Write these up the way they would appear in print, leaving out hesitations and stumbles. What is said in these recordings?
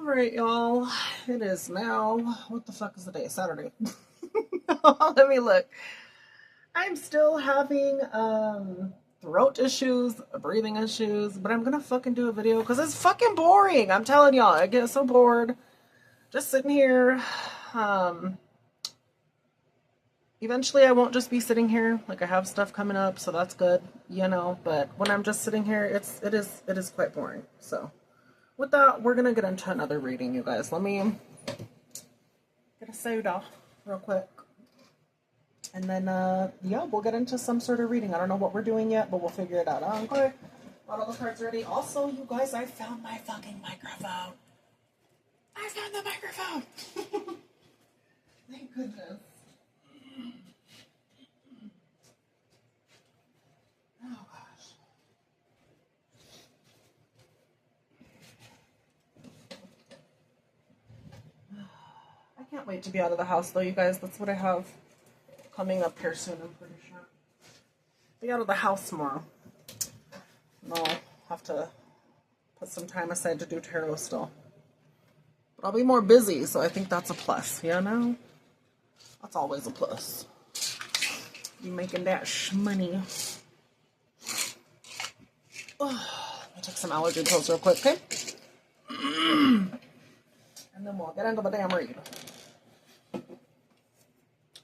Alright, y'all. It is now. What the fuck is the day? Saturday. Let me look. I'm still having throat issues, breathing issues, but I'm gonna fucking do a video because it's fucking boring. I'm telling y'all, I get so bored just sitting here. Um, Eventually, I won't just be sitting here. Like I have stuff coming up, so that's good, you know. But when I'm just sitting here, it is quite boring. So. With that, we're gonna get into another reading, you guys. Let me get a soda real quick. And then, yeah, we'll get into some sort of reading. I don't know what we're doing yet, but we'll figure it out. Okay. Got all the cards ready. Also, you guys, I found my fucking microphone. I found the microphone. Thank goodness. Oh, gosh. I can't wait to be out of the house, though, you guys. That's what I have coming up here soon, I'm pretty sure. Be out of the house tomorrow. No, I'll have to put some time aside to do tarot still. But I'll be more busy, so I think that's a plus, you know? That's always a plus. You making that money. Oh, let me take some allergy pills real quick, okay? And then we'll get into the damn read.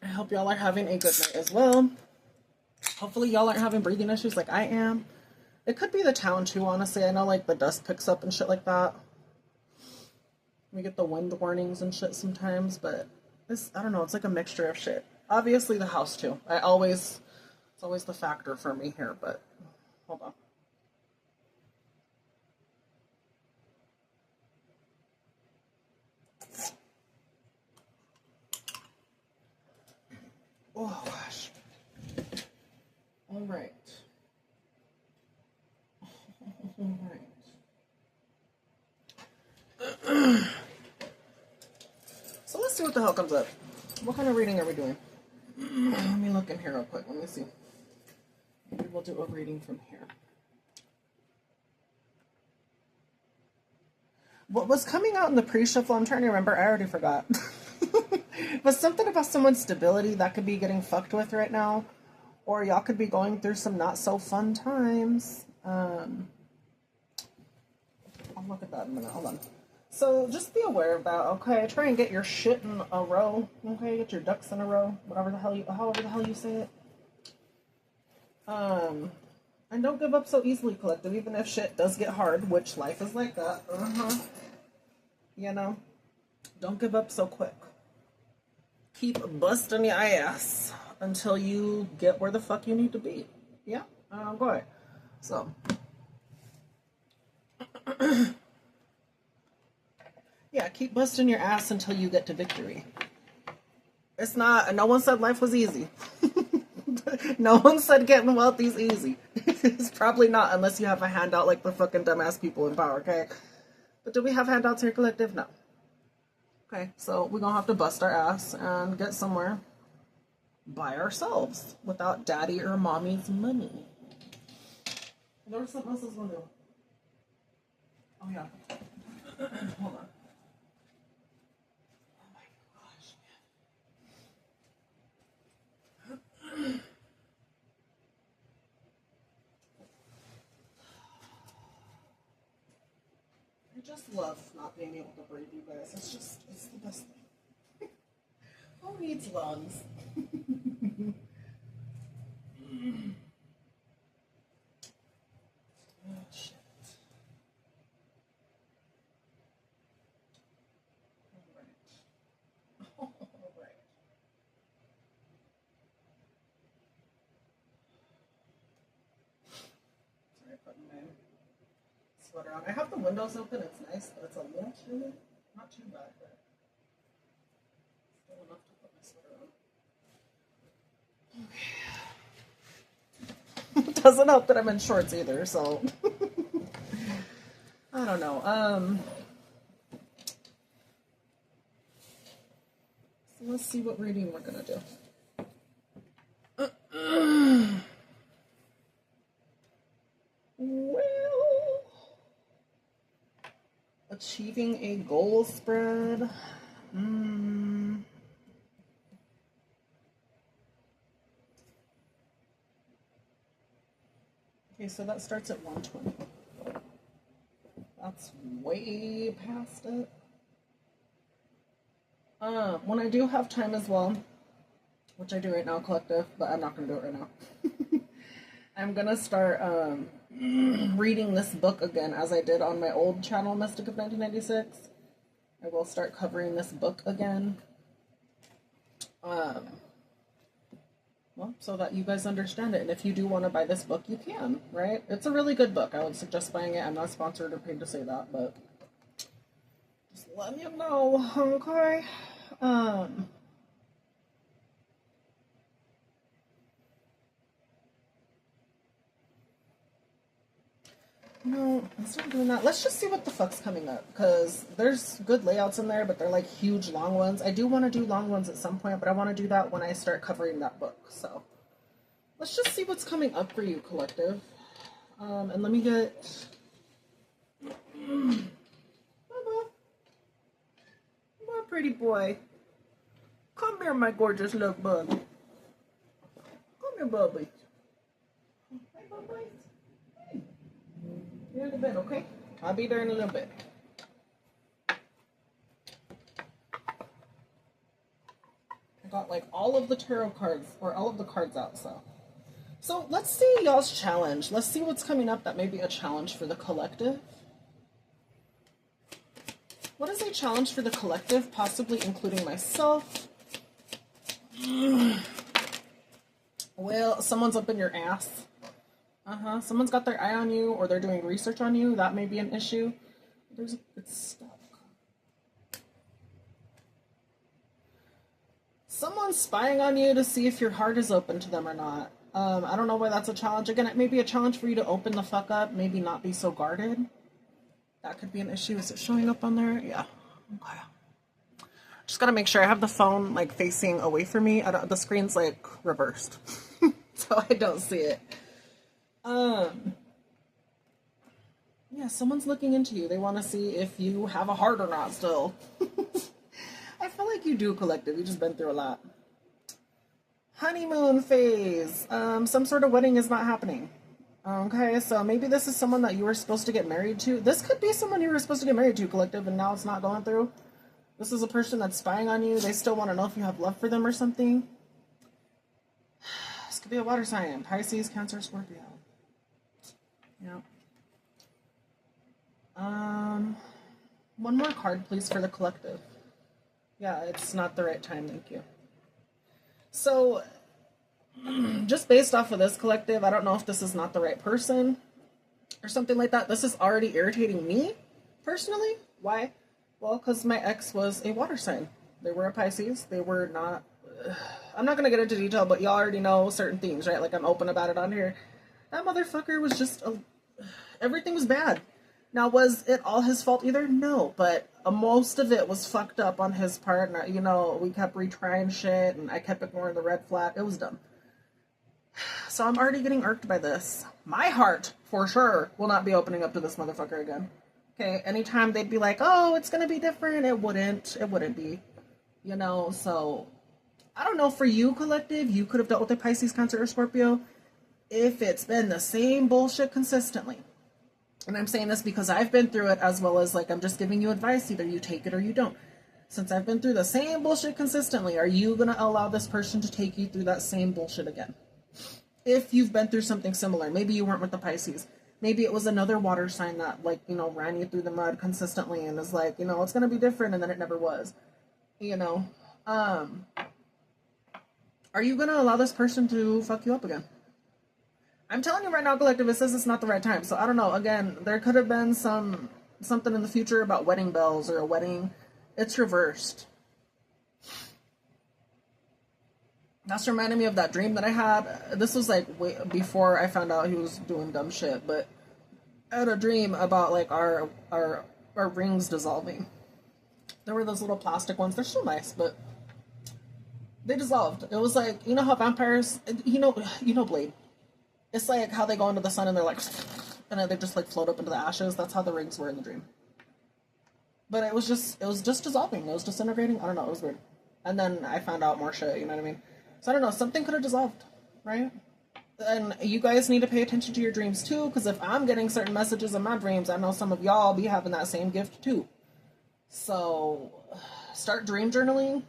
I hope y'all are having a good night as well. Hopefully y'all aren't having breathing issues like I am. It could be the town too, honestly. I know like the dust picks up and shit like that. We get the wind warnings and shit sometimes, but this, I don't know, it's like a mixture of shit. Obviously the house too. It's always the factor for me here, but hold on. Oh gosh. All right. All right. So let's see what the hell comes up. What kind of reading are we doing? Let me look in here real quick. Let me see. Maybe we'll do a reading from here. What was coming out in the pre-shuffle? I'm trying to remember. I already forgot. It was something about someone's stability that could be getting fucked with right now. Or y'all could be going through some not so fun times. I'll look at that in a minute. Hold on. So just be aware of that, okay? Try and get your shit in a row, okay? Get your ducks in a row, however the hell you say it. And don't give up so easily, collective, even if shit does get hard, which life is like that. You know, don't give up so quick. Keep busting your ass until you get where the fuck you need to be. Yeah, go ahead. So. Yeah, keep busting your ass until you get to victory. It's not, no one said life was easy. No one said getting wealthy is easy. It's probably not unless you have a handout like the fucking dumbass people in power, okay? But do we have handouts here, collective? No. Okay, so we're gonna have to bust our ass and get somewhere by ourselves without daddy or mommy's money. There was something else I was gonna do. Oh yeah. Hold on. I just love not being able to breathe, you guys. It's the best thing. Who needs lungs? Oh, shit. All right. Sorry, putting my sweater on. I have the windows open. It's nice, but it's a little chilly. Not too bad, but still enough to put my sweater on. Okay. It doesn't help that I'm in shorts either, so I don't know. So let's see what reading we're gonna do. Well, Achieving a goal spread. Okay, so that starts at 120. That's way past it. When I do have time as well, which I do right now, collective, but I'm not going to do it right now. I'm going to start reading this book again, as I did on my old channel, Mystic of 1996. I will start covering this book again. Well, so that you guys understand it. And if you do want to buy this book, you can, right? It's a really good book. I would suggest buying it. I'm not sponsored or paid to say that, but just letting you know, okay? No, instead of doing that, let's just see what the fuck's coming up. Because there's good layouts in there, but they're like huge, long ones. I do want to do long ones at some point, but I want to do that when I start covering that book. So let's just see what's coming up for you, collective. And let me get... Bubba. My pretty boy. Come here, my gorgeous love bug. Come here, Bubby. Hey, Bubby. You're in the bed, okay? I'll be there in a little bit. I got like all of the tarot cards, or all of the cards out, so let's see y'all's challenge. Let's see what's coming up that may be a challenge for the collective. What is a challenge for the collective, possibly including myself? Well, someone's up in your ass. Someone's got their eye on you, or they're doing research on you. That may be an issue. It's stuck. Someone's spying on you to see if your heart is open to them or not. I don't know why that's a challenge. Again, it may be a challenge for you to open the fuck up, maybe not be so guarded. That could be an issue. Is it showing up on there? Yeah. Okay. Just gotta make sure I have the phone like facing away from me. The screen's like reversed, so I don't see it. Yeah, someone's looking into you. They want to see if you have a heart or not still. I feel like you do, collective. You've just been through a lot. Honeymoon phase. Some sort of wedding is not happening. Okay, so maybe this is someone that you were supposed to get married to. This could be someone you were supposed to get married to, collective, and now it's not going through. This is a person that's spying on you. They still want to know if you have love for them or something. This could be a water sign. Pisces, Cancer, Scorpio. Yeah. One more card, please, for the collective. Yeah, it's not the right time. Thank you. So, just based off of this, collective, I don't know if this is not the right person or something like that. This is already irritating me, personally. Why? Well, because my ex was a water sign. They were a Pisces. They were not... I'm not going to get into detail, but y'all already know certain things, right? Like, I'm open about it on here. That motherfucker was just... everything was bad. Now, was it all his fault either? No, but most of it was fucked up on his part. And, you know, we kept retrying shit, and I kept ignoring the red flag. It was dumb. So I'm already getting irked by this. My heart, for sure, will not be opening up to this motherfucker again. Okay, anytime they'd be like, oh, it's gonna be different, it wouldn't be. You know, so... I don't know, for you, collective, you could have dealt with a Pisces, Cancer, or Scorpio if it's been the same bullshit consistently. And I'm saying this because I've been through it, as well as, like, I'm just giving you advice. Either you take it or you don't. Since I've been through the same bullshit consistently, are you going to allow this person to take you through that same bullshit again? If you've been through something similar, maybe you weren't with the Pisces. Maybe it was another water sign that, like, you know, ran you through the mud consistently and is like, you know, it's going to be different, and then it never was. You know? Are you going to allow this person to fuck you up again? I'm telling you right now, collective, it says it's not the right time. So I don't know. Again, there could have been something in the future about wedding bells or a wedding. It's reversed. That's reminding me of that dream that I had. This was like way before I found out he was doing dumb shit. But I had a dream about like our rings dissolving. There were those little plastic ones. They're so nice, but they dissolved. It was like, you know how vampires, you know Blade. It's like how they go into the sun and they're like, and they just like float up into the ashes. That's how the rings were in the dream. But it was just dissolving. It was disintegrating. I don't know. It was weird. And then I found out more shit. You know what I mean? So I don't know. Something could have dissolved, right? And you guys need to pay attention to your dreams too, because if I'm getting certain messages in my dreams, I know some of y'all be having that same gift too. So start dream journaling.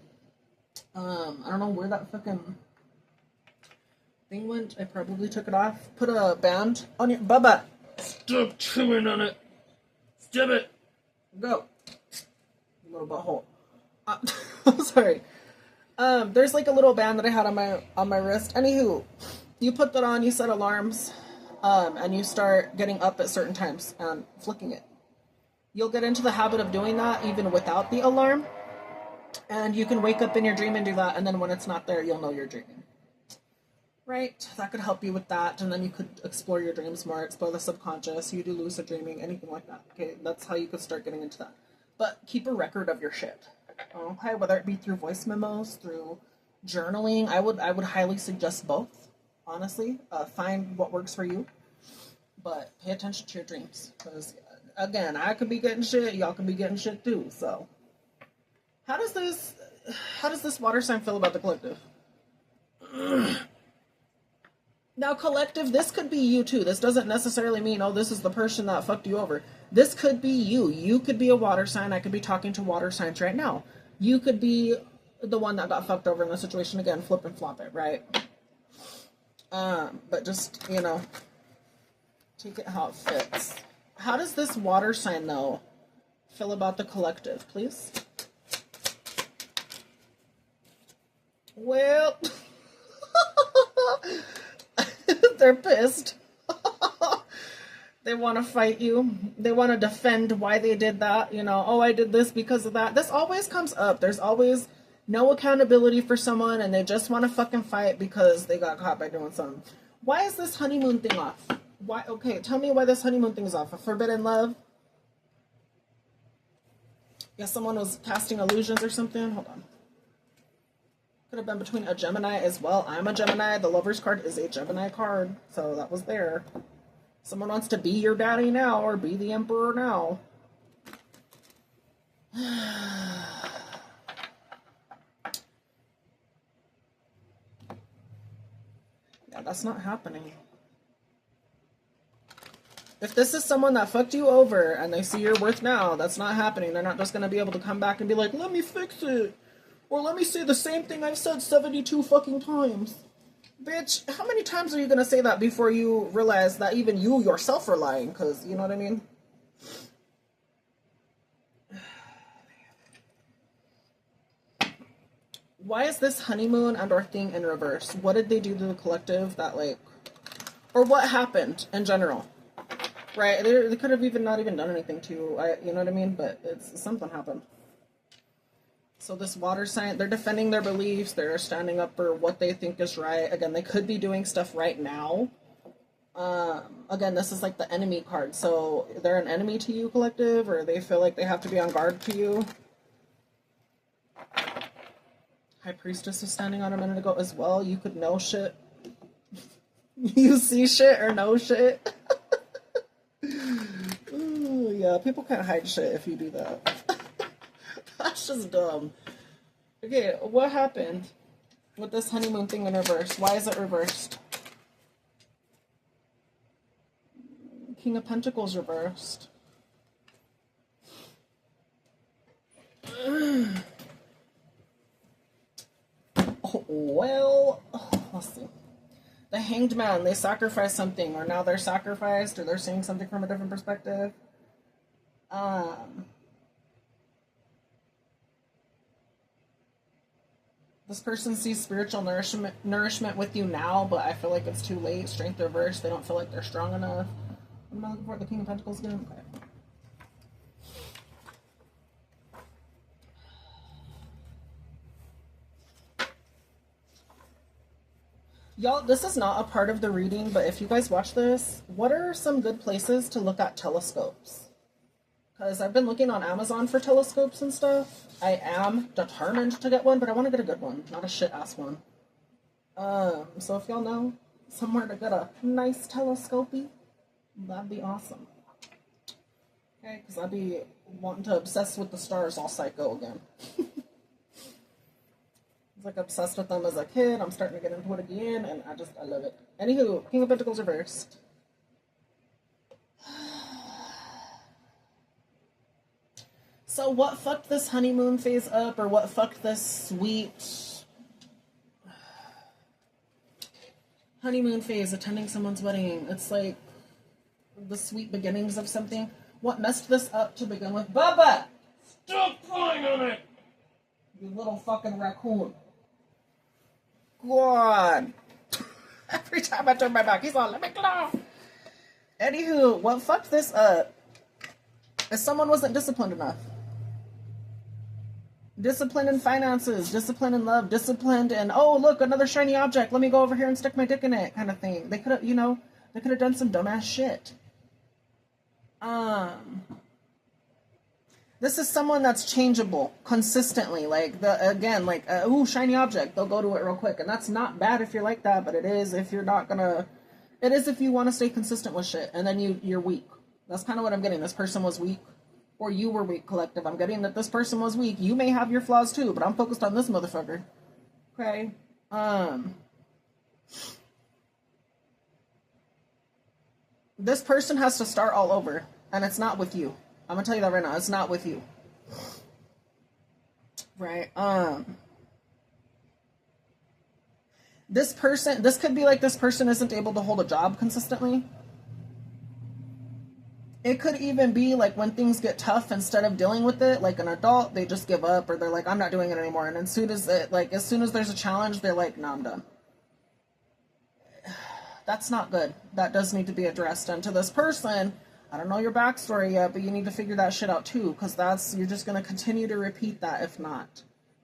I don't know where that fucking thing went. I probably took it off. Put a band on your Bubba. Stop chewing on it. Stop it. Go. Little butthole. I'm sorry. There's like a little band that I had on my wrist. Anywho, you put that on, you set alarms, and you start getting up at certain times and flicking it. You'll get into the habit of doing that even without the alarm. And you can wake up in your dream and do that, and then when it's not there, you'll know you're dreaming. Right? That could help you with that, and then you could explore your dreams more, explore the subconscious, you do lucid dreaming, anything like that. Okay, that's how you could start getting into that. But keep a record of your shit. Okay, whether it be through voice memos, through journaling, I would highly suggest both, honestly. Find what works for you, but pay attention to your dreams, because, again, I could be getting shit, y'all could be getting shit too, so... How does this water sign feel about the collective? Now, collective, this could be you too. This doesn't necessarily mean, oh, this is the person that fucked you over. This could be you. You could be a water sign. I could be talking to water signs right now. You could be the one that got fucked over in the situation again. Flip and flop it, right? But just, take it how it fits. How does this water sign, though, feel about the collective, please? Well, they're pissed. They want to fight you. They want to defend why they did that. Oh, I did this because of that. This always comes up. There's always no accountability for someone, and they just want to fucking fight because they got caught by doing something. Why is this honeymoon thing off? Why? Okay, tell me why this honeymoon thing is off. A forbidden love? Yeah, someone was casting illusions or something. Hold on. Could have been between a Gemini as well. I'm a Gemini. The Lover's card is a Gemini card. So that was there. Someone wants to be your daddy now or be the emperor now. Yeah, that's not happening. If this is someone that fucked you over and they see your worth now, that's not happening. They're not just going to be able to come back and be like, let me fix it. Or let me say the same thing I've said 72 fucking times. Bitch, how many times are you going to say that before you realize that even you yourself are lying? Because, you know what I mean? Why is this honeymoon and or thing in reverse? What did they do to the collective that, like... Or what happened in general? Right? They could have even not even done anything to you. You know what I mean? But something happened. So this water sign, they're defending their beliefs. They're standing up for what they think is right. Again, they could be doing stuff right now. Again, this is like the enemy card. So they're an enemy to you, collective, or they feel like they have to be on guard to you. High Priestess was standing on a minute ago as well. You could know shit. You see shit or know shit. Ooh, yeah, people can't hide shit if you do that. That's just dumb. Okay, what happened with this honeymoon thing in reverse? Why is it reversed? King of Pentacles reversed. Oh, well, let's see. The Hanged Man, they sacrificed something, or now they're sacrificed, or they're seeing something from a different perspective. This person sees spiritual nourishment with you now, but I feel like it's too late. Strength reversed. They don't feel like they're strong enough. What am I looking for? The King of Pentacles again? Okay. Y'all, this is not a part of the reading, but if you guys watch this, what are some good places to look at telescopes? Because I've been looking on Amazon for telescopes and stuff. I am determined to get one, but I want to get a good one, not a shit-ass one. So if y'all know somewhere to get a nice telescopey, that'd be awesome. Okay, because I'd be wanting to obsess with the stars all psycho again. I was like obsessed with them as a kid. I'm starting to get into it again, and I love it. Anywho, King of Pentacles reversed. So what fucked this honeymoon phase up, or what fucked this sweet honeymoon phase, attending someone's wedding? It's like the sweet beginnings of something. What messed this up to begin with? Bubba! Stop pulling on it! You little fucking raccoon. God. Every time I turn my back, he's on, let me go. Anywho, what fucked this up is someone wasn't disciplined enough. Disciplined in finances, disciplined in love, disciplined in, oh, look, another shiny object. Let me go over here and stick my dick in it, kind of thing. They could have, they could have done some dumbass shit. This is someone that's changeable consistently. Like, ooh, shiny object. They'll go to it real quick. And that's not bad if you're like that, but it is if you're not gonna, it is if you want to stay consistent with shit. And then you're weak. That's kind of what I'm getting. This person was weak. Or you were weak, collective. I'm getting that this person was weak. You may have your flaws too, but I'm focused on this motherfucker. Okay. This person has to start all over, and it's not with you. I'm gonna tell you that right now. It's not with you. Right. This could be like this person isn't able to hold a job consistently. It could even be like when things get tough, instead of dealing with it like an adult, they just give up, or they're like, I'm not doing it anymore. And as soon as there's a challenge, they're like, no, I'm done. That's not good. That does need to be addressed. And to this person, I don't know your backstory yet, but you need to figure that shit out too, because you're just going to continue to repeat that if not.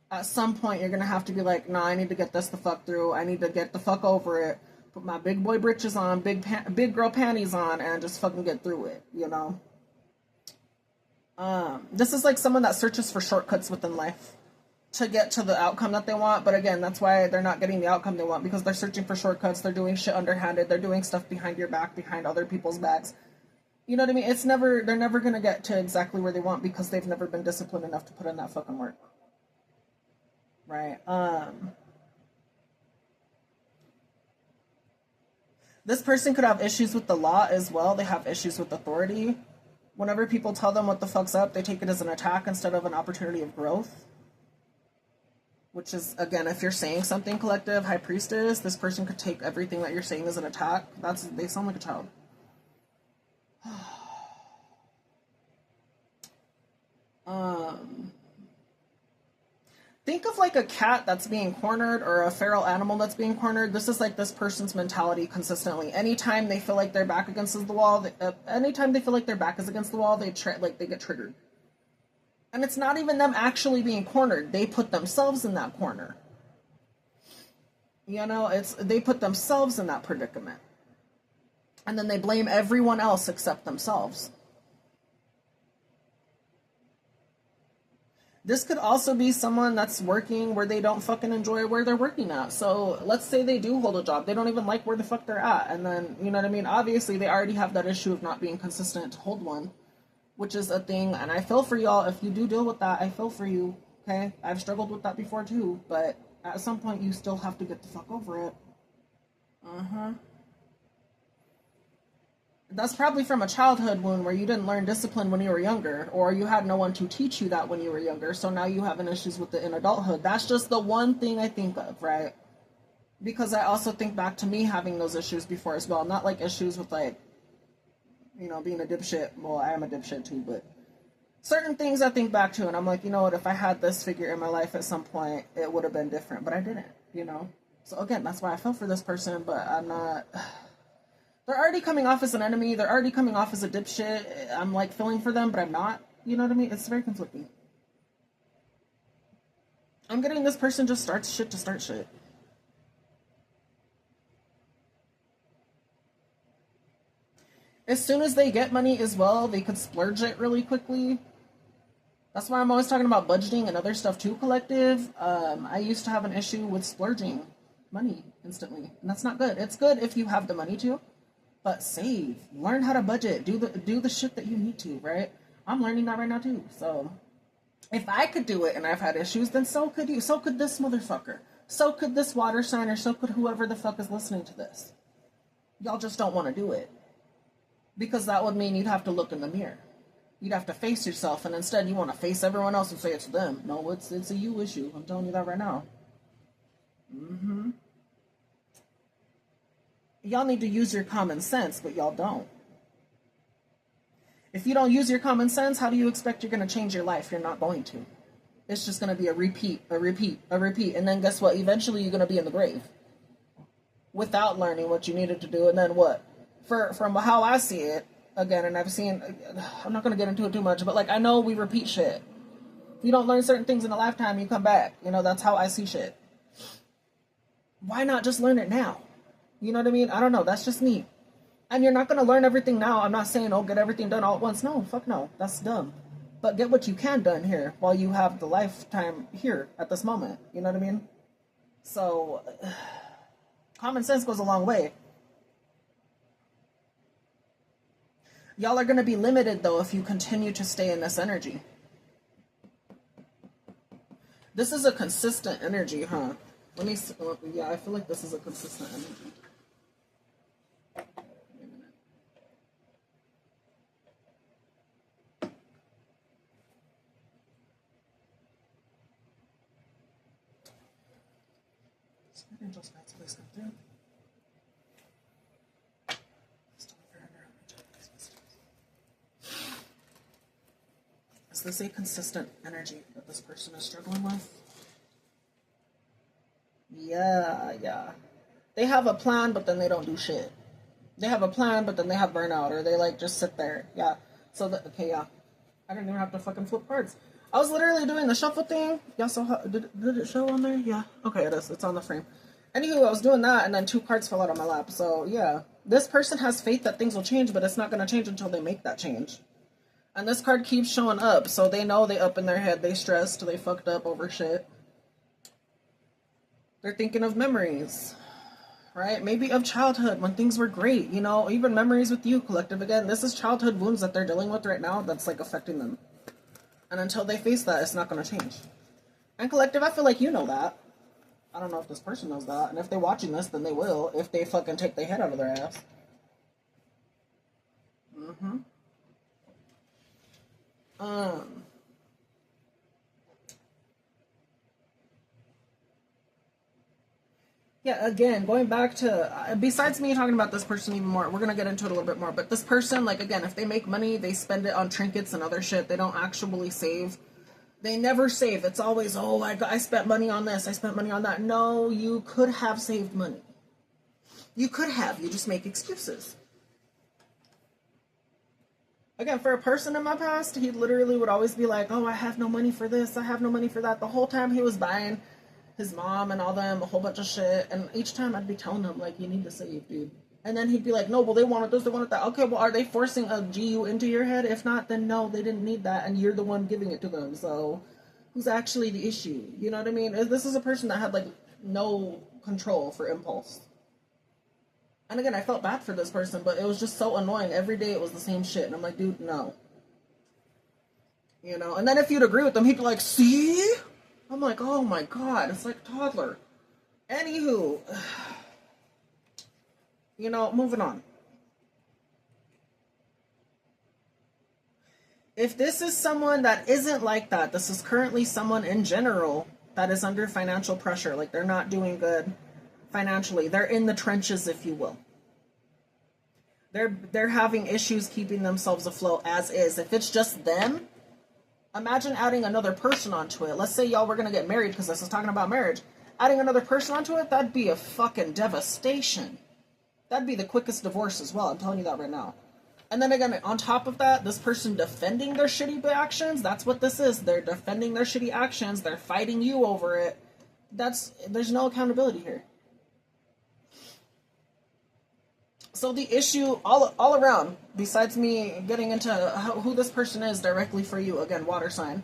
At some point, you're going to have to be like, nah, I need to get this the fuck through. I need to get the fuck over it. Put my big boy britches on, big girl panties on, and just fucking get through it, This is like someone that searches for shortcuts within life to get to the outcome that they want. But again, that's why they're not getting the outcome they want, because they're searching for shortcuts. They're doing shit underhanded. They're doing stuff behind your back, behind other people's backs. You know what I mean? They're never going to get to exactly where they want because they've never been disciplined enough to put in that fucking work. Right? This person could have issues with the law as well. They have issues with authority. Whenever people tell them what the fuck's up, they take it as an attack instead of an opportunity of growth. Which is, again, if you're saying something, collective, High Priestess, this person could take everything that you're saying as an attack. They sound like a child. Think of like a cat that's being cornered, or a feral animal that's being cornered. This is like this person's mentality consistently. Anytime they feel like their back against the wall, anytime they feel like their back is against the wall, they get triggered. And it's not even them actually being cornered. They put themselves in that corner. They put themselves in that predicament. And then they blame everyone else except themselves. This could also be someone that's working where they don't fucking enjoy where they're working at. So let's say they do hold a job. They don't even like where the fuck they're at. And then, you know what I mean? Obviously, they already have that issue of not being consistent to hold one, which is a thing. And I feel for y'all. If you do deal with that, I feel for you. Okay? I've struggled with that before too. But at some point, you still have to get the fuck over it. That's probably from a childhood wound where you didn't learn discipline when you were younger, or you had no one to teach you that when you were younger, so now you have an issues with it in adulthood. That's just the one thing I think of, right? Because I also think back to me having those issues before as well. Not like issues with like, being a dipshit. Well, I am a dipshit too, but certain things I think back to, and I'm like, you know what, if I had this figure in my life at some point, it would have been different, but I didn't, So again, that's why I felt for this person, but I'm not... They're already coming off as an enemy. They're already coming off as a dipshit. I'm like feeling for them, but I'm not. You know what I mean? It's very conflicting. I'm getting this person just starts shit to start shit. As soon as they get money as well, they could splurge it really quickly. That's why I'm always talking about budgeting and other stuff too, collective. I used to have an issue with splurging money instantly, and that's not good. It's good if you have the money to. But save, learn how to budget, do the shit that you need to, right? I'm learning that right now too. So if I could do it and I've had issues, then so could you. So could this motherfucker. So could this water sign, or so could whoever the fuck is listening to this. Y'all just don't want to do it. Because that would mean you'd have to look in the mirror. You'd have to face yourself, and instead you want to face everyone else and say it's them. No, it's a you issue. I'm telling you that right now. Y'all need to use your common sense, but y'all don't. If you don't use your common sense, how do you expect you're going to change your life? You're not going to. It's just going to be a repeat, a repeat, a repeat. And then guess what? Eventually you're going to be in the grave. Without learning what you needed to do. And then what? From how I see it, again, and I've seen, I'm not going to get into it too much, but like, I know we repeat shit. If you don't learn certain things in a lifetime, you come back. You know, that's how I see shit. Why not just learn it now? You know what I mean? I don't know. That's just me. And you're not going to learn everything now. I'm not saying, oh, get everything done all at once. No, fuck no. That's dumb. But get what you can done here while you have the lifetime here at this moment. You know what I mean? So, common sense goes a long way. Y'all are going to be limited, though, if you continue to stay in this energy. This is a consistent energy, huh? Let me see. Yeah, I feel like this is a consistent energy. Angels, guides, please come through. Is this a consistent energy that this person is struggling with? Yeah. They have a plan, but then they don't do shit. They have a plan, but then they have burnout, or they like just sit there. Yeah. So okay, yeah. I didn't even have to fucking flip cards. I was literally doing the shuffle thing. Yeah. So did it show on there? Yeah. Okay, it is. It's on the frame. Anywho, I was doing that, and then 2 cards fell out on my lap. So yeah, this person has faith that things will change, but it's not going to change until they make that change. And this card keeps showing up, so they know they up in their head. They stressed. They fucked up over shit. They're thinking of memories, right? Maybe of childhood when things were great, you know, even memories with you, collective. Again, this is childhood wounds that they're dealing with right now that's like affecting them. And until they face that, it's not going to change. And collective, I feel like you know that. I don't know if this person knows that. And if they're watching this, then they will. If they fucking take their head out of their ass. Yeah, again, going back to, besides me talking about this person even more, we're going to get into it a little bit more, but this person, like, again, if they make money, they spend it on trinkets and other shit. They don't actually save. They never save. It's always, oh, I spent money on this, I spent money on that. No, you could have saved money. You could have. You just make excuses. Again, for a person in my past, he literally would always be like, oh, I have no money for this, I have no money for that. The whole time he was buying his mom and all them a whole bunch of shit, and each time I'd be telling him, like, you need to save, dude. And then he'd be like, no, well, they wanted this, they wanted that. Okay, well, are they forcing a GU into your head? If not, then no, they didn't need that, and you're the one giving it to them. So who's actually the issue? You know what I mean? This is a person that had, like, no control for impulse. And again, I felt bad for this person, but it was just so annoying. Every day it was the same shit, and I'm like, dude, no. You know, and then if you'd agree with them, he'd be like, see? I'm like, oh my god, it's like toddler. Anywho, you know, moving on. If this is someone that isn't like that, this is currently someone in general that is under financial pressure, like they're not doing good financially. They're in the trenches, if you will. They're having issues keeping themselves afloat as is. If it's just them, imagine adding another person onto it. Let's say y'all were going to get married, because this is talking about marriage. Adding another person onto it, that'd be a fucking devastation. That'd be the quickest divorce as well. I'm telling you that right now. And then again, on top of that, this person defending their shitty actions, that's what this is. They're defending their shitty actions. They're fighting you over it. There's no accountability here. So the issue all around, besides me getting into who this person is directly for you, again, water sign,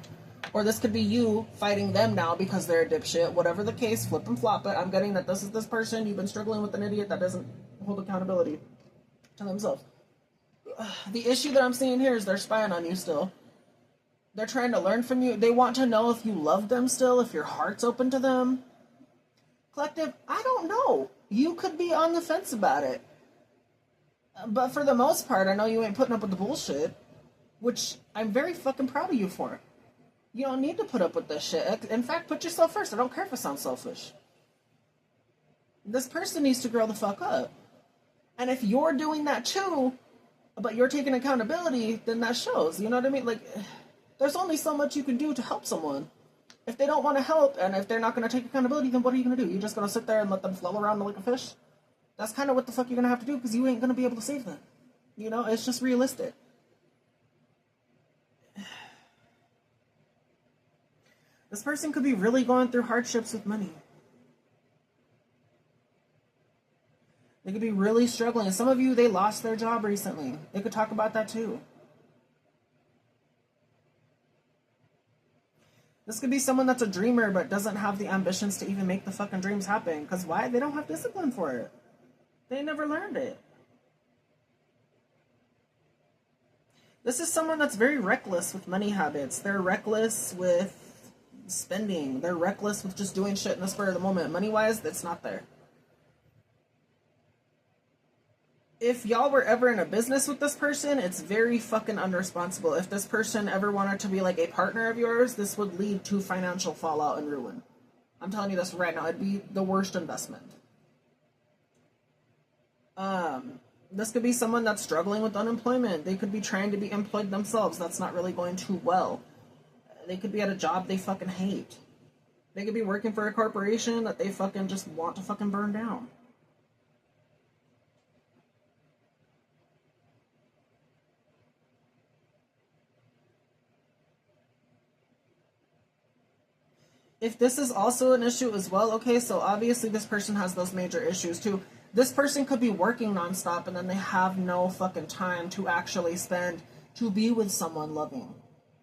or this could be you fighting them now because they're a dipshit, whatever the case, flip and flop it. I'm getting that this is this person, you've been struggling with an idiot that doesn't hold accountability to themselves. The issue that I'm seeing here is they're spying on you still. They're trying to learn from you. They want to know if you love them still, if your heart's open to them. Collective, I don't know. You could be on the fence about it. But for the most part, I know you ain't putting up with the bullshit, which I'm very fucking proud of you for. You don't need to put up with this shit. In fact, put yourself first. I don't care if it sounds selfish. This person needs to grow the fuck up. And if you're doing that too, but you're taking accountability, then that shows. You know what I mean? Like, there's only so much you can do to help someone. If they don't want to help, and if they're not going to take accountability, then what are you going to do? You're just going to sit there and let them flow around like a fish? That's kind of what the fuck you're going to have to do, because you ain't going to be able to save them. You know, it's just realistic. This person could be really going through hardships with money. They could be really struggling. And some of you, they lost their job recently. They could talk about that too. This could be someone that's a dreamer but doesn't have the ambitions to even make the fucking dreams happen. Because why? They don't have discipline for it. They never learned it. This is someone that's very reckless with money habits. They're reckless with spending. They're reckless with just doing shit in the spur of the moment. Money-wise, it's not there. If y'all were ever in a business with this person, it's very fucking unresponsible. If this person ever wanted to be like a partner of yours, this would lead to financial fallout and ruin. I'm telling you this right now. It'd be the worst investment. This could be someone that's struggling with unemployment. They could be trying to be employed themselves. That's not really going too well. They could be at a job they fucking hate. They could be working for a corporation that they fucking just want to fucking burn down. If this is also an issue as well, okay, so obviously this person has those major issues too. This person could be working nonstop and then they have no fucking time to actually spend to be with someone loving.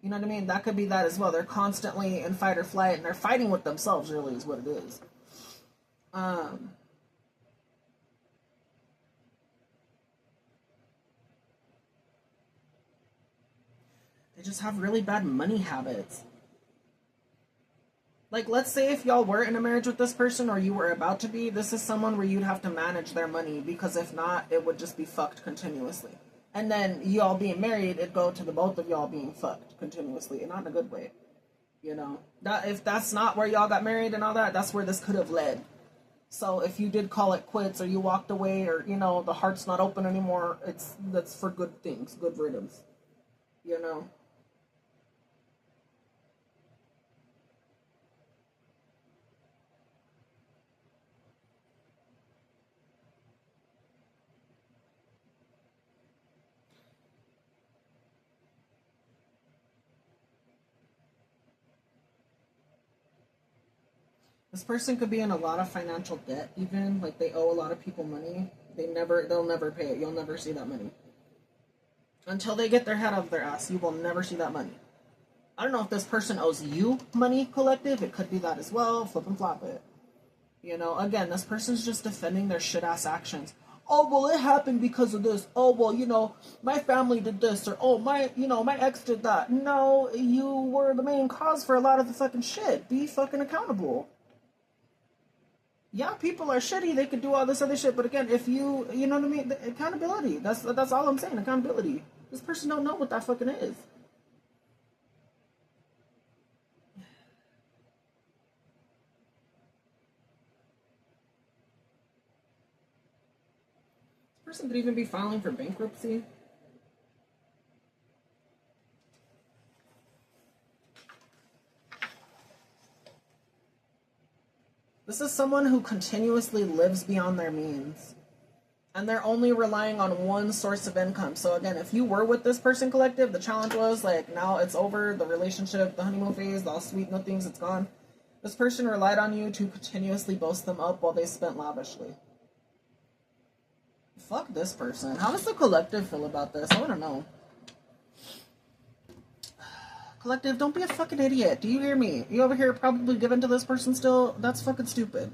You know what I mean? That could be that as well. They're constantly in fight or flight and they're fighting with themselves, really, is what it is. They just have really bad money habits. Like, let's say if y'all were in a marriage with this person or you were about to be, this is someone where you'd have to manage their money, because if not, it would just be fucked continuously. And then y'all being married, it'd go to the both of y'all being fucked continuously, and not in a good way. You know? That if that's not where y'all got married and all that, that's where this could have led. So if you did call it quits or you walked away or, you know, the heart's not open anymore, that's for good things, good riddance. You know? This person could be in a lot of financial debt even, like they owe a lot of people money. They'll never pay it. You'll never see that money. Until they get their head out of their ass, you will never see that money. I don't know if this person owes you money, collective. It could be that as well. Flip and flop it. You know, again, this person's just defending their shit-ass actions. Oh, well, it happened because of this. Oh, well, you know, my family did this. Or, oh, my ex did that. No, you were the main cause for a lot of the fucking shit. Be fucking accountable. Yeah, people are shitty. They could do all this other shit. But again, if you know what I mean? Accountability. That's all I'm saying. Accountability. This person don't know what that fucking is. Person could even be filing for bankruptcy. This is someone who continuously lives beyond their means. And they're only relying on one source of income. So again, if you were with this person, collective, the challenge was like, now it's over, the relationship, the honeymoon phase, all sweet nothings, it's gone. This person relied on you to continuously boast them up while they spent lavishly. Fuck this person. How does the collective feel about this? I want to know. Collective, don't be a fucking idiot. Do you hear me? You over here probably giving to this person still? That's fucking stupid.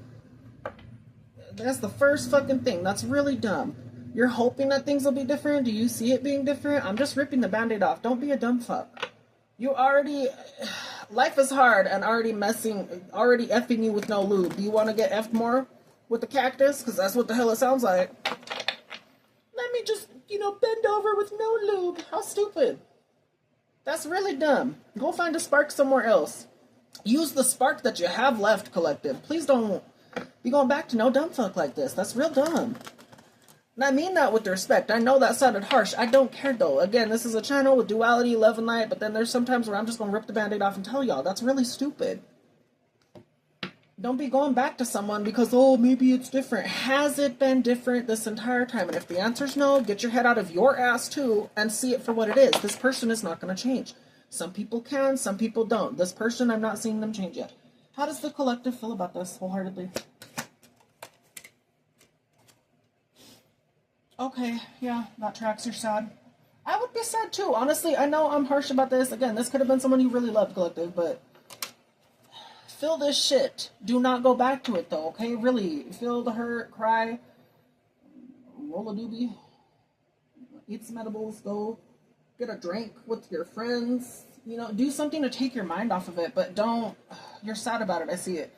That's the first fucking thing. That's really dumb. You're hoping that things will be different? Do you see it being different? I'm just ripping the band-aid off. Don't be a dumb fuck. You already, life is hard and already effing you with no lube. Do you want to get effed more with the cactus? Because that's what the hell it sounds like. Let me just, bend over with no lube. How stupid. That's really dumb. Go find a spark somewhere else. Use the spark that you have left, collective. Please don't be going back to no dumb fuck like this. That's real dumb. And I mean that with respect. I know that sounded harsh. I don't care though. Again, this is a channel with duality, love, and light, but then there's sometimes where I'm just going to rip the band-aid off and tell y'all. That's really stupid. Don't be going back to someone because, oh, maybe it's different. Has it been different this entire time? And if the answer's no, get your head out of your ass too and see it for what it is. This person is not going to change. Some people can, some people don't. This person, I'm not seeing them change yet. How does the collective feel about this wholeheartedly? Okay, yeah, that tracks. You're sad. I would be sad too. Honestly, I know I'm harsh about this. Again, this could have been someone you really loved, collective, but feel this shit. Do not go back to it though, okay? Really, feel the hurt, cry, roll a doobie, eat some edibles, go get a drink with your friends. Do something to take your mind off of it, but don't. You're sad about it. I see it.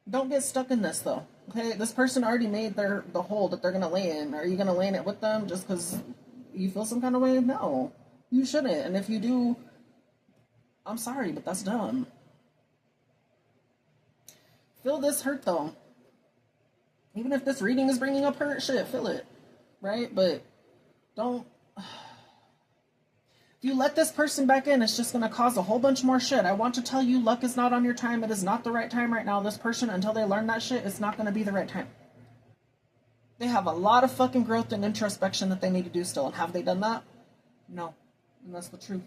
Don't get stuck in this though. Okay, this person already made the hole that they're gonna lay in. Are you gonna lay in it with them just because you feel some kind of way? No, you shouldn't. And if you do, I'm sorry, but that's dumb. Feel this hurt though. Even if this reading is bringing up hurt, shit, feel it, right? But don't. If you let this person back in, it's just going to cause a whole bunch more shit. I want to tell you, luck is not on your time. It is not the right time right now. This person, until they learn that shit, it's not going to be the right time. They have a lot of fucking growth and introspection that they need to do still. And have they done that? No. And that's the truth.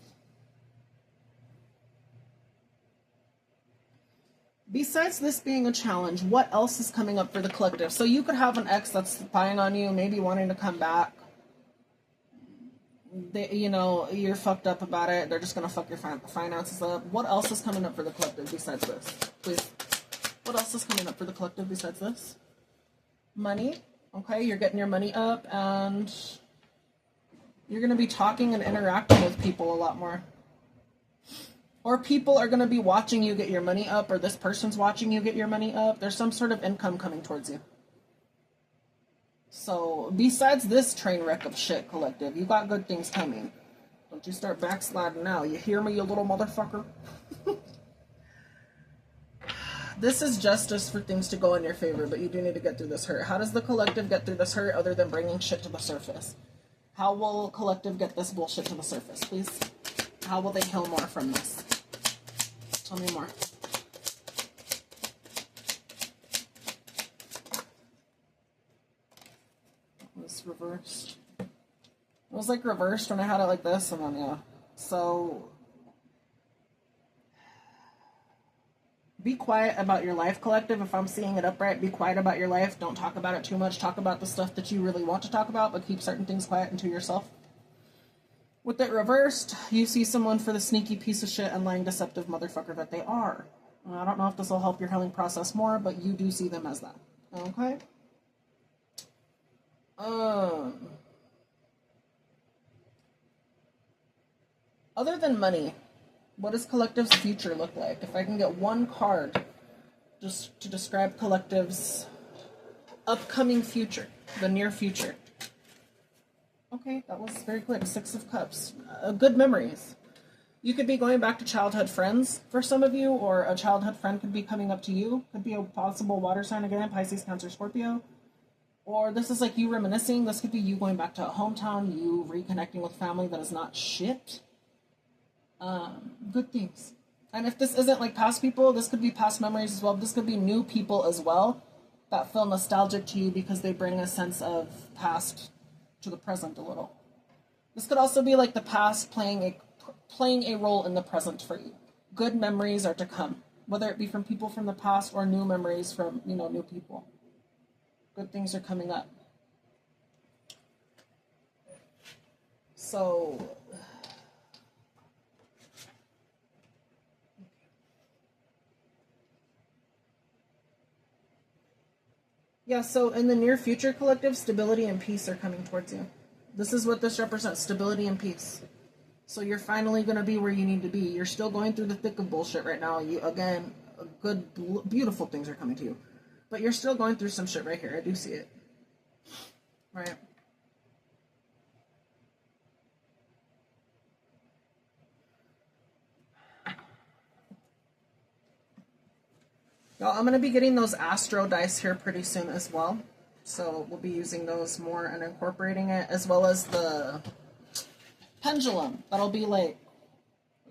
Besides this being a challenge, what else is coming up for the collective? So you could have an ex that's spying on you, maybe wanting to come back. You're fucked up about it. They're just going to fuck your finances up. What else is coming up for the collective besides this? Please. What else is coming up for the collective besides this? Money. Okay, you're getting your money up and you're going to be talking and interacting with people a lot more. Or people are going to be watching you get your money up, or this person's watching you get your money up. There's some sort of income coming towards you. So, besides this train wreck of shit, collective, you got good things coming. Don't you start backsliding now. You hear me, you little motherfucker? This is justice for things to go in your favor, but you do need to get through this hurt. How does the collective get through this hurt other than bringing shit to the surface? How will collective get this bullshit to the surface, please? How will they heal more from this? Tell me more. Reversed. It was like reversed when I had it like this, and then yeah. So be quiet about your life, collective. If I'm seeing it upright, be quiet about your life. Don't talk about it too much. Talk about the stuff that you really want to talk about, but keep certain things quiet and to yourself. With it reversed, you see someone for the sneaky piece of shit and lying deceptive motherfucker that they are. I don't know if this will help your healing process more, but you do see them as that. Okay? Other than money, what does collective's future look like? If I can get one card just to describe collective's upcoming future, the near future. Okay, that was very quick. 6 of Cups. Good memories. You could be going back to childhood friends for some of you, or a childhood friend could be coming up to you. Could be a possible water sign again, Pisces, Cancer, Scorpio. Or this is like you reminiscing. This could be you going back to a hometown, you reconnecting with family that is not shit. Good things. And if this isn't like past people, this could be past memories as well. This could be new people as well that feel nostalgic to you because they bring a sense of past to the present a little. This could also be like the past playing a role in the present for you. Good memories are to come, whether it be from people from the past or new memories from, new people. Good things are coming up. So, yeah, so in the near future, collective, stability and peace are coming towards you. This is what this represents, stability and peace. So you're finally going to be where you need to be. You're still going through the thick of bullshit right now. You, again, good, beautiful things are coming to you. But you're still going through some shit right here. I do see it. Right? Well, I'm going to be getting those Astro dice here pretty soon as well. So we'll be using those more and incorporating it, as well as the pendulum. That'll be like,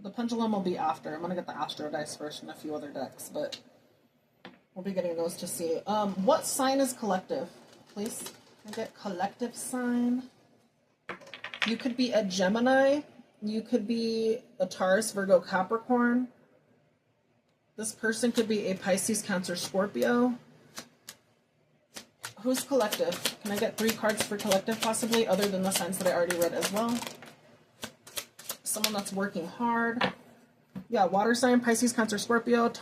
the pendulum will be after. I'm going to get the Astro dice first and a few other decks, but we'll be getting those to see. What sign is collective? Please, can I get collective sign? You could be a Gemini. You could be a Taurus, Virgo, Capricorn. This person could be a Pisces, Cancer, Scorpio. Who's collective? Can I get 3 cards for collective possibly, other than the signs that I already read as well? Someone that's working hard. Yeah, water sign, Pisces, Cancer, Scorpio.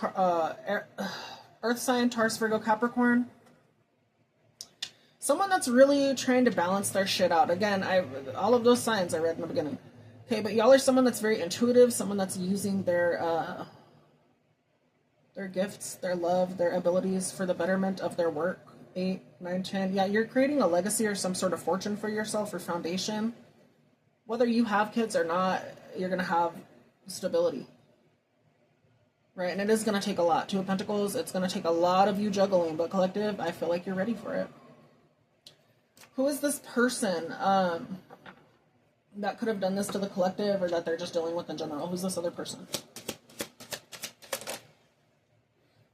Earth sign, Taurus, Virgo, Capricorn. Someone that's really trying to balance their shit out. Again, all of those signs I read in the beginning. Okay, but y'all are someone that's very intuitive, someone that's using their gifts, their love, their abilities for the betterment of their work. 8, 9, 10. Yeah, you're creating a legacy or some sort of fortune for yourself or foundation. Whether you have kids or not, you're going to have stability. Right? And it is going to take a lot. 2 of Pentacles, it's going to take a lot of you juggling. But collective, I feel like you're ready for it. Who is this person that could have done this to the collective, or that they're just dealing with in general? Who's this other person?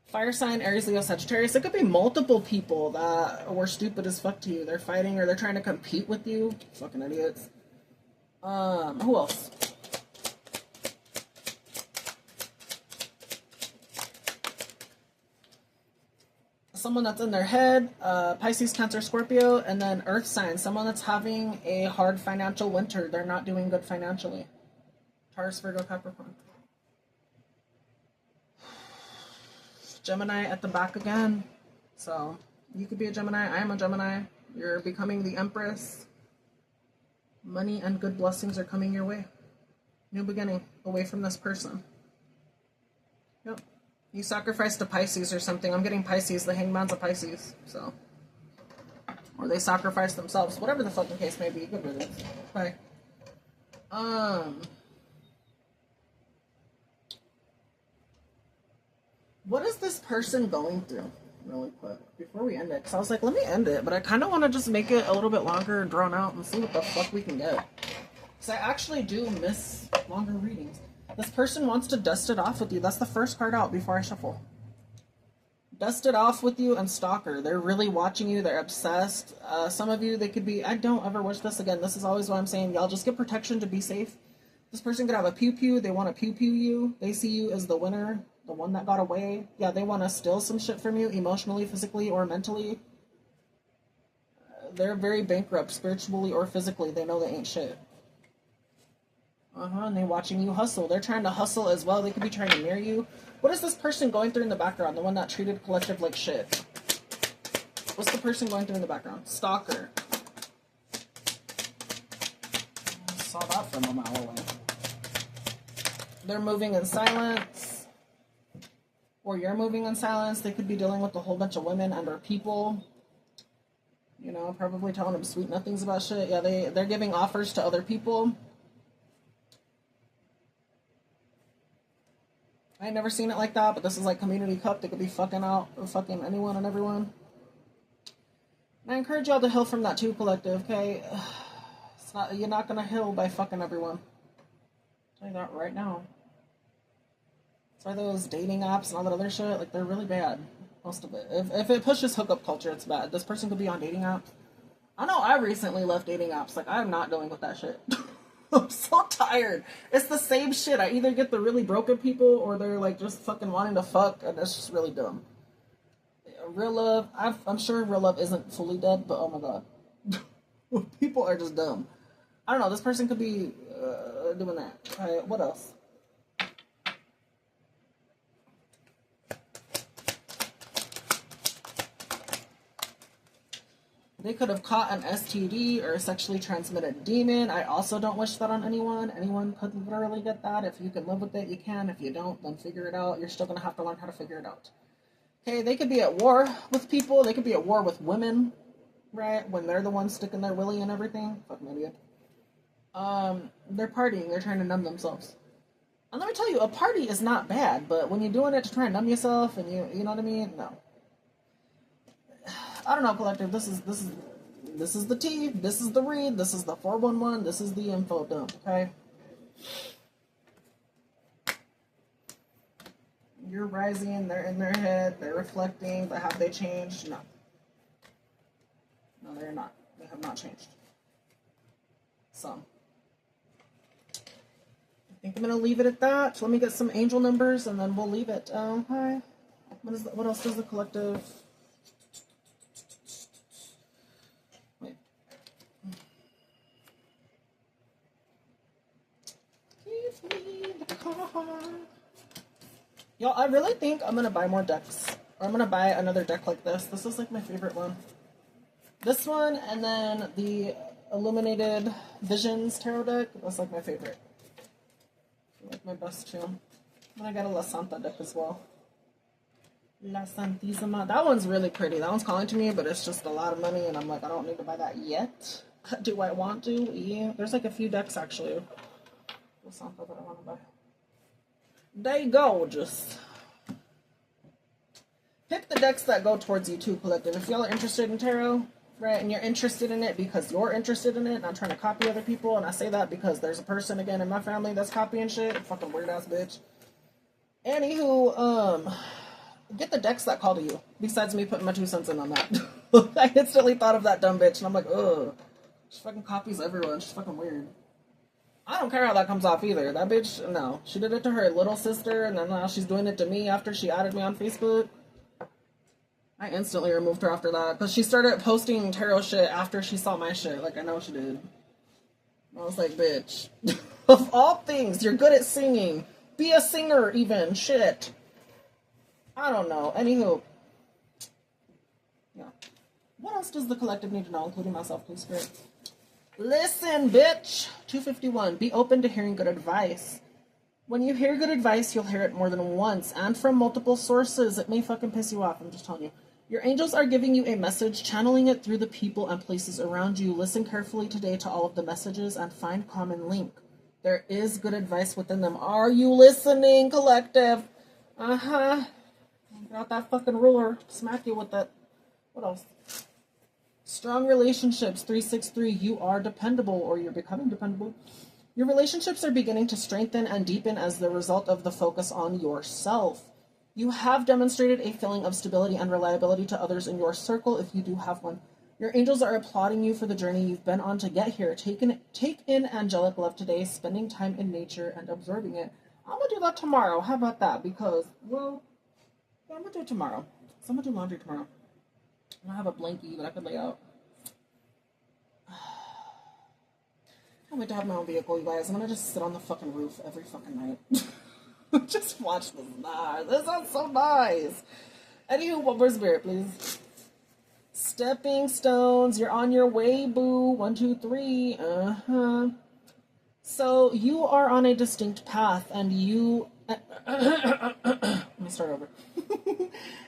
Fire sign, Aries, Leo, Sagittarius. It could be multiple people that were stupid as fuck to you. They're fighting or they're trying to compete with you. Fucking idiots. Who else? Someone that's in their head, Pisces, Cancer, Scorpio, and then Earth sign. Someone that's having a hard financial winter. They're not doing good financially. Taurus, Virgo, Capricorn. Gemini at the back again. So you could be a Gemini. I am a Gemini. You're becoming the Empress. Money and good blessings are coming your way. New beginning away from this person. Yep. You sacrificed to Pisces or something. I'm getting Pisces. The Hangman's a Pisces. So. Or they sacrifice themselves. Whatever the fucking case may be. Good riddance. Bye. What is this person going through? Really quick, before we end it. Because I was like, let me end it. But I kind of want to just make it a little bit longer and drawn out and see what the fuck we can get. Because I actually do miss longer readings. This person wants to dust it off with you. That's the first card out before I shuffle. Dust it off with you and stalker. They're really watching you. They're obsessed. Some of you, they could be, I don't ever wish this again. This is always what I'm saying. Y'all just get protection to be safe. This person could have a pew-pew. They want to pew-pew you. They see you as the winner. The one that got away. Yeah, they want to steal some shit from you, emotionally, physically, or mentally. They're very bankrupt, spiritually or physically. They know they ain't shit. And they're watching you hustle. They're trying to hustle as well. They could be trying to marry you. What is this person going through in the background? The one that treated collective like shit. What's the person going through in the background? Stalker. I saw that from a mile away. They're moving in silence. Or you're moving in silence. They could be dealing with a whole bunch of women and or people. You know, probably telling them sweet nothings about shit. Yeah, they're giving offers to other people. I ain't never seen it like that, but this is like community cup. They could be fucking out or fucking anyone and everyone. And I encourage y'all to heal from that too, collective, okay? You're not gonna heal by fucking everyone. I'll tell you that right now. Are those dating apps and all that other shit, like, they're really bad. Most of it. If it pushes hookup culture, it's bad. This person could be on dating apps. I know I recently left dating apps. Like, I'm not dealing with that shit. I'm so tired. It's the same shit. I either get the really broken people or they're, like, just fucking wanting to fuck, and it's just really dumb. Real love, I'm sure real love isn't fully dead, but oh my god. People are just dumb. I don't know. This person could be doing that. Alright, what else? They could have caught an STD or a sexually transmitted demon. I also don't wish that on anyone. Anyone could literally get that. If you can live with it, you can. If you don't, then figure it out. You're still going to have to learn how to figure it out. Okay, they could be at war with people. They could be at war with women, right? When they're the ones sticking their willy and everything. Fucking idiot. They're partying. They're trying to numb themselves. And let me tell you, a party is not bad, but when you're doing it to try and numb yourself and you know what I mean? No. I don't know, collective. This is the tea. This is the read. This is the 411. This is the info dump. Okay. You're rising. They're in their head. They're reflecting. But have they changed? No. No, they're not. They have not changed. So I think I'm gonna leave it at that. Let me get some angel numbers and then we'll leave it. Hi. What else does the collective? Y'all, I really think I'm gonna buy more decks. Or I'm gonna buy another deck like this. This is like my favorite one. This one and then the Illuminated Visions Tarot deck. That's like my favorite. I like my best too. And I got a La Santa deck as well. La Santísima. That one's really pretty. That one's calling to me, but it's just a lot of money and I'm like, I don't need to buy that yet. Do I want to? Yeah. There's like a few decks actually. La Santa that I want to buy. They go, just pick the decks that go towards you too, collective. If y'all are interested in tarot, right, and you're interested in it because you're interested in it, not trying to copy other people, and I say that because there's a person, again, in my family that's copying shit, fucking weird-ass bitch. Anywho, get the decks that call to you, besides me putting my 2 cents in on that. I instantly thought of that dumb bitch, and I'm like, ugh, she fucking copies everyone, she's fucking weird. I don't care how that comes off either. That bitch, no. She did it to her little sister, and then now she's doing it to me after she added me on Facebook. I instantly removed her after that, because she started posting tarot shit after she saw my shit. Like, I know she did. I was like, bitch. Of all things, you're good at singing. Be a singer, even. Shit. I don't know. Anywho. Yeah. What else does the collective need to know, including myself, please, Spirit? Listen, bitch. 251. Be open to hearing good advice. When you hear good advice, you'll hear it more than once and from multiple sources. It may fucking piss you off. I'm just telling you. Your angels are giving you a message, channeling it through the people and places around you. Listen carefully today to all of the messages and find common link. There is good advice within them. Are you listening, collective? Uh-huh. Got that fucking ruler. Smack you with that. What else? Strong relationships, 363. You are dependable, or you're becoming dependable. Your relationships are beginning to strengthen and deepen as the result of the focus on yourself. You have demonstrated a feeling of stability and reliability to others in your circle, if you do have one. Your angels are applauding you for the journey you've been on to get here. Take in angelic love today, spending time in nature and observing it. I'm going to do that tomorrow. How about that? Because, well, yeah, I'm going to do it tomorrow. So I'm going to do laundry tomorrow. I don't have a blankie that I could lay out. I can't wait to have my own vehicle, you guys. I'm gonna just sit on the fucking roof every fucking night. Just watch this. This sounds so nice. Anywho, one more spirit, please. Stepping stones. You're on your way, boo. 1, 2, 3. So you are on a distinct path, and you... Let me start over.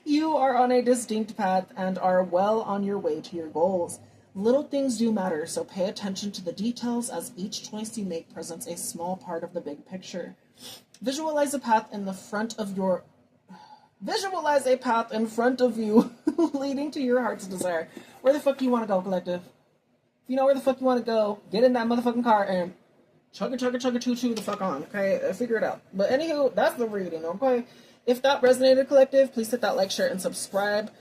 You are on a distinct path and are well on your way to your goals. Little things do matter, so pay attention to the details as each choice you make presents a small part of the big picture. Visualize a path in front of you leading to your heart's desire. Where the fuck do you want to go, collective? If you know where the fuck you want to go, get in that motherfucking car and chugga choo choo the fuck on, okay? Figure it out. But anywho, that's the reading, okay? If that resonated, collective, please hit that like, share, and subscribe.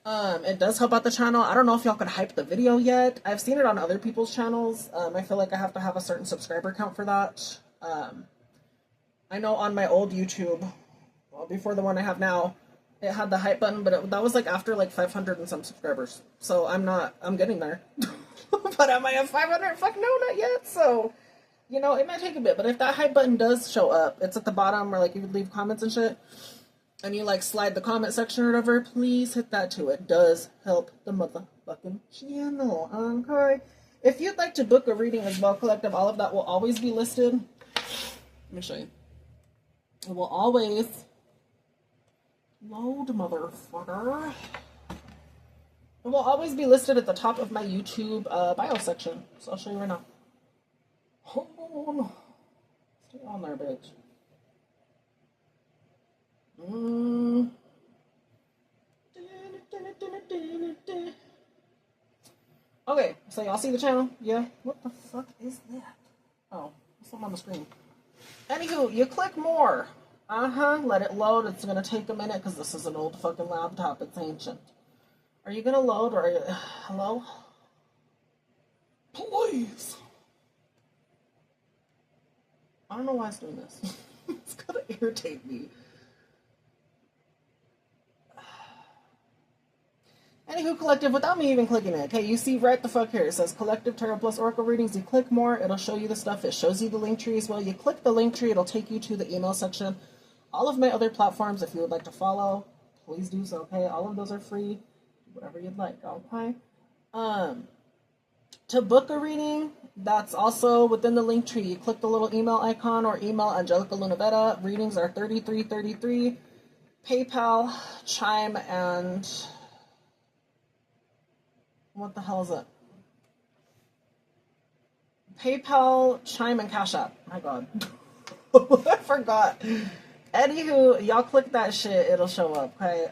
It does help out the channel. I don't know if y'all could hype the video yet. I've seen it on other people's channels. I feel like I have to have a certain subscriber count for that. I know on my old YouTube, well, before the one I have now, it had the hype button, but that was like after like 500 and some subscribers. So I'm getting there. But am I at 500? Fuck no, not yet. So, you know, it might take a bit. But if that hype button does show up, it's at the bottom where like you would leave comments and shit. and you like slide the comment section or whatever, please hit that too. It does help the motherfucking channel. Okay. If you'd like to book a reading as well, collective, all of that will always be listed. Let me show you. It will always load, motherfucker. It will always be listed at the top of my YouTube bio section. So I'll show you right now. Hold on. Stay on there, bitch. Okay, so y'all see the channel? Yeah? What the fuck is that? Oh, something on the screen. Anywho, you click more. Let it load. It's gonna take a minute because this is an old fucking laptop. It's ancient. Are you gonna load or are you... Hello? Please! I don't know why it's doing this. It's gonna irritate me. Anywho, collective, without me even clicking it, okay, you see right the fuck here, it says Collective Tarot Plus Oracle Readings. You click more, it'll show you the stuff. It shows you the Linktree as well. You click the Linktree, it'll take you to the email section. All of my other platforms, if you would like to follow, please do so, okay? All of those are free. Whatever you'd like, okay? To book a reading, that's also within the Linktree. You click the little email icon or email angelicalunavera. Readings are $33.33. PayPal, Chime, and... what the hell is it? PayPal, Chime, and CashApp. My God. I forgot. Anywho, y'all click that shit, it'll show up, okay?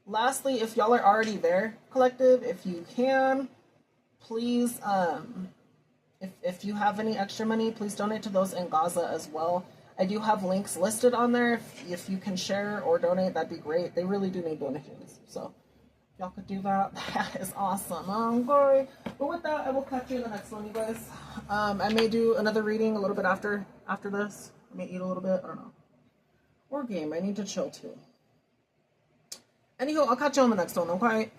Lastly, if y'all are already there, collective, if you can, please, if you have any extra money, please donate to those in Gaza as well. I do have links listed on there. If you can share or donate, that'd be great. They really do need donations, so y'all could do that. That is awesome. Glory. But with that, I will catch you in the next one, you guys. I may do another reading a little bit after this. I may eat a little bit. I don't know. Or game. I need to chill too. Anywho, I'll catch you on the next one, okay?